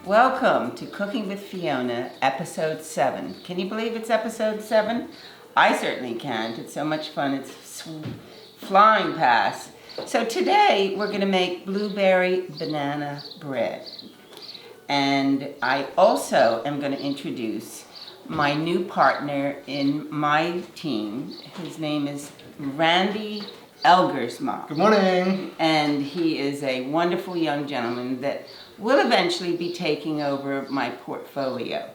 Welcome to Cooking with Fiona, Episode 7. Can you believe it's Episode 7? I certainly can't. It's so much fun. It's flying past. So today we're going to make blueberry banana bread. And I also am going to introduce my new partner in my team. His name is Randy Elgersma. Good morning. And he is a wonderful young gentleman that will eventually be taking over my portfolio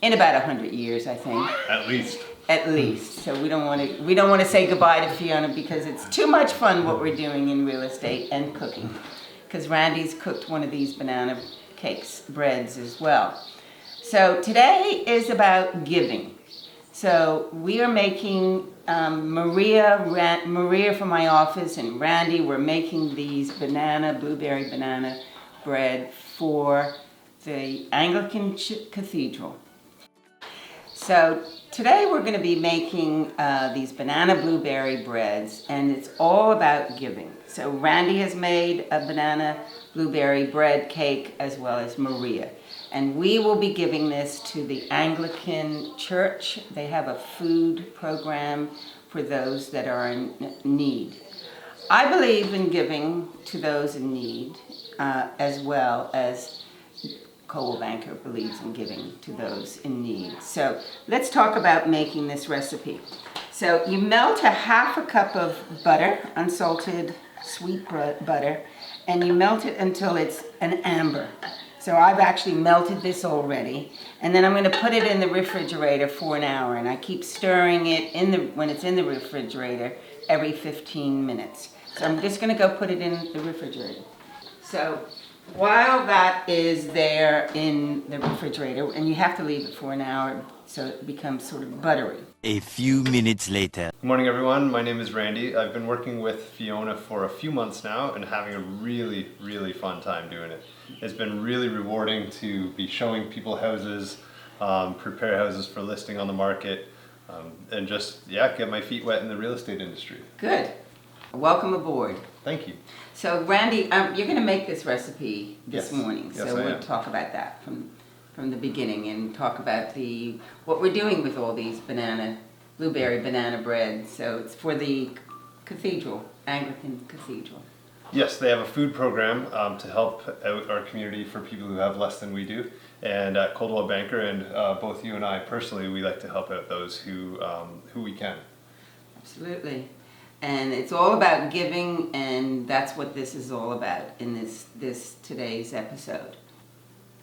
in about 100 years, I think. At least. At least. So we don't want to say goodbye to Fiona because it's too much fun what we're doing in real estate and cooking. Because Randy's cooked one of these banana cakes, breads as well. So today is about giving. So we are making Maria from my office and Randy, we're making these blueberry banana bread for the Anglican Cathedral. So today we're going to be making these banana blueberry breads, and it's all about giving. So Randy has made a banana blueberry bread cake as well as Maria. And we will be giving this to the Anglican Church. They have a food program for those that are in need. I believe in giving to those in need, as well as Coldwell believes in giving to those in need. So let's talk about making this recipe. So you melt a half a cup of butter, unsalted sweet butter, and you melt it until it's an amber. So I've actually melted this already, and then I'm going to put it in the refrigerator for an hour, and I keep stirring it when it's in the refrigerator every 15 minutes. So I'm just going to go put it in the refrigerator. So while that is there in the refrigerator, and you have to leave it for an hour so it becomes sort of buttery. A few minutes later. Good morning, everyone. My name is Randy. I've been working with Fiona for a few months now and having a really, really fun time doing it. It's been really rewarding to be showing people houses, prepare houses for listing on the market, and just, get my feet wet in the real estate industry. Good. Welcome aboard. Thank you. So Randy, you're going to make this recipe this morning. Yes, so I we'll am. talk about that from the beginning and talk about what we're doing with all these blueberry banana bread. So it's for the cathedral, Anglican Cathedral. Yes, they have a food program to help out our community for people who have less than we do. And at Coldwell Banker and both you and I personally, we like to help out those who we can. Absolutely. And it's all about giving, and that's what this is all about in this today's episode.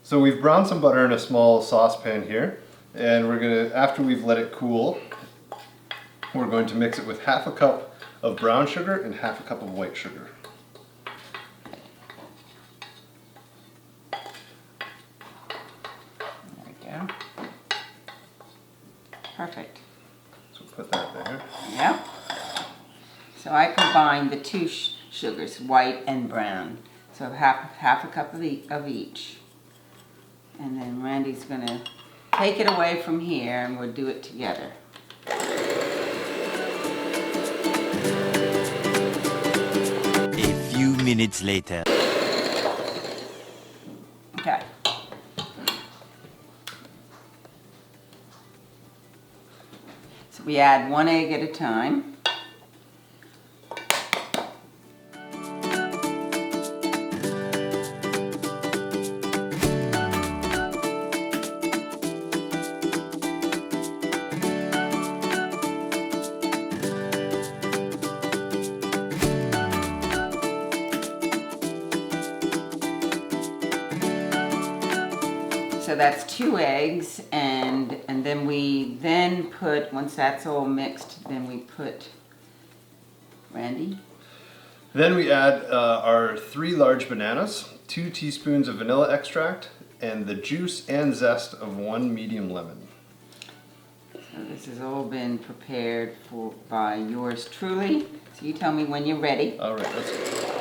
So we've browned some butter in a small saucepan here, and we're gonna, after we've let it cool, we're going to mix it with half a cup of brown sugar and half a cup of white sugar. There we go. Perfect. So put that there. Yeah. So I combine the two sugars, white and brown. So half a cup of each. And then Randy's going to take it away from here and we'll do it together. A few minutes later. Okay. So we add 1 egg at a time. So that's 2 eggs, and then we put, once that's all mixed, then we put, Randy? Then we add our 3 large bananas, 2 teaspoons of vanilla extract, and the juice and zest of 1 medium lemon. So this has all been prepared by yours truly. So you tell me when you're ready. All right, let's go.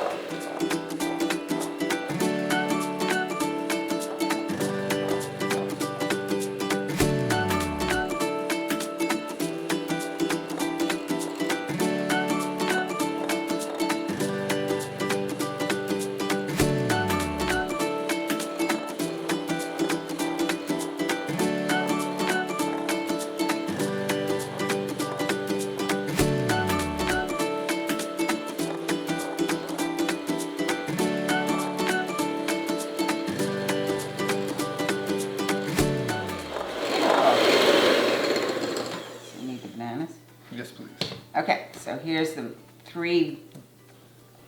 Okay, so here's the 3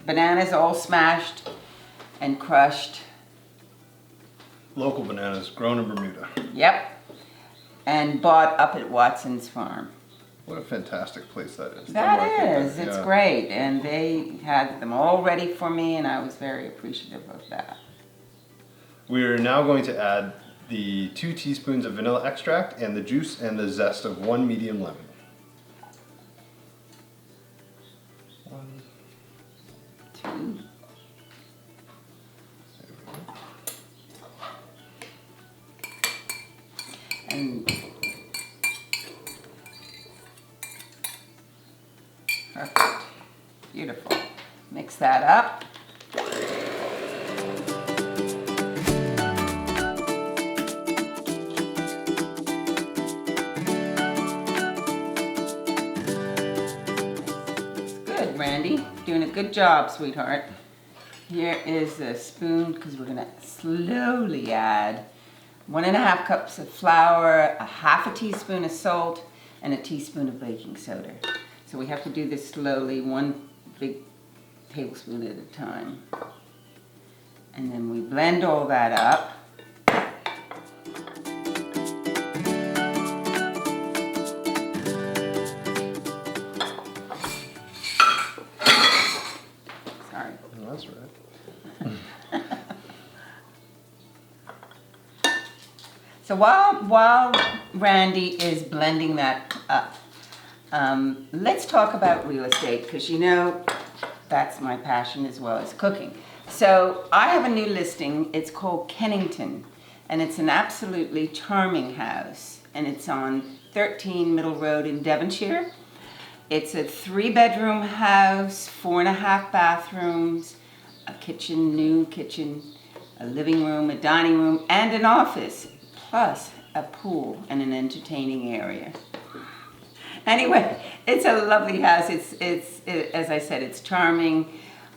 bananas all smashed and crushed. Local bananas, grown in Bermuda. Yep. And bought up at Watson's Farm. What a fantastic place that is. That is, it's great. And they had them all ready for me, and I was very appreciative of that. We're now going to add the 2 teaspoons of vanilla extract and the juice and the zest of 1 medium lemon. 1, 2. And perfect. Beautiful. Mix that up. Good, Randy. Doing a good job, sweetheart. Here is a spoon, because we're going to slowly add 1.5 cups of flour, a 1/2 teaspoon of salt, and a teaspoon of baking soda. So we have to do this slowly, 1 big tablespoon at a time. And then we blend all that up. Sorry. Oh, that's right. So while Randy is blending that up, let's talk about real estate, because you know that's my passion as well as cooking. So I have a new listing. It's called Kennington, and it's an absolutely charming house, and it's on 13 Middle Road in Devonshire. It's a 3-bedroom house, 4.5 bathrooms, a kitchen, new kitchen, a living room, a dining room, and an office, plus a pool and an entertaining area. Anyway, it's a lovely house. It's as I said, it's charming.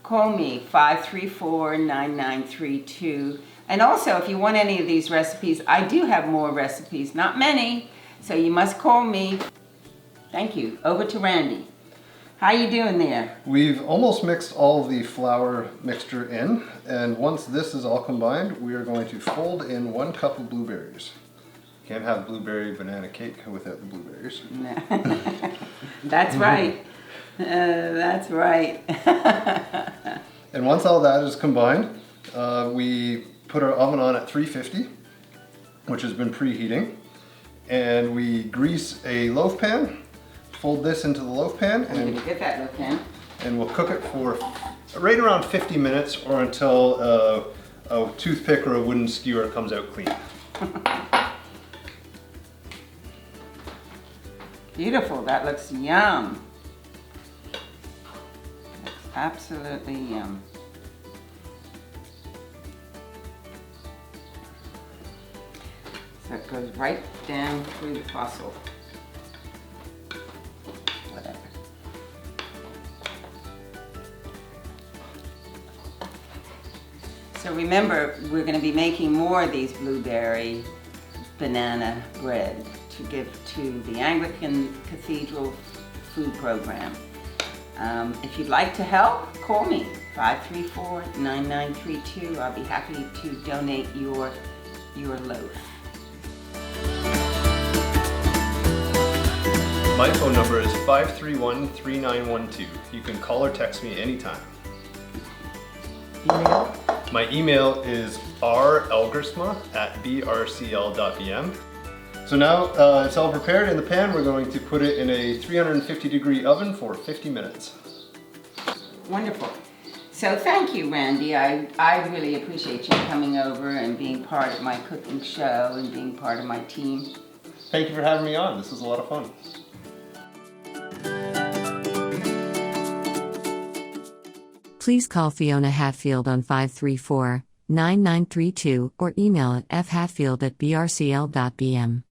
Call me 534-9932. And also, if you want any of these recipes, I do have more recipes, not many, so you must call me. Thank you. Over to Randy. How you doing there? We've almost mixed all the flour mixture in, and once this is all combined, we are going to fold in 1 cup of blueberries. Can't have blueberry banana cake without the blueberries. That's right. That's right. And once all that is combined, we put our oven on at 350, which has been preheating, and we grease a loaf pan. Fold this into the loaf pan, I'm going to get that loaf pan. And we'll cook it for right around 50 minutes or until a toothpick or a wooden skewer comes out clean. Beautiful. That looks yum. Looks absolutely yum. So it goes right down through the fossil. Whatever. So remember, we're going to be making more of these blueberry banana bread to give to the Anglican Cathedral food program. If you'd like to help, call me, 534-9932. I'll be happy to donate your loaf. My phone number is 531-3912. You can call or text me anytime. Email? My email is relgersma@brcl.bm. So now it's all prepared in the pan. We're going to put it in a 350-degree oven for 50 minutes. Wonderful. So thank you, Randy. I really appreciate you coming over and being part of my cooking show and being part of my team. Thank you for having me on. This was a lot of fun. Please call Fiona Hatfield on 534-9932 or email at fhatfield@brcl.bm.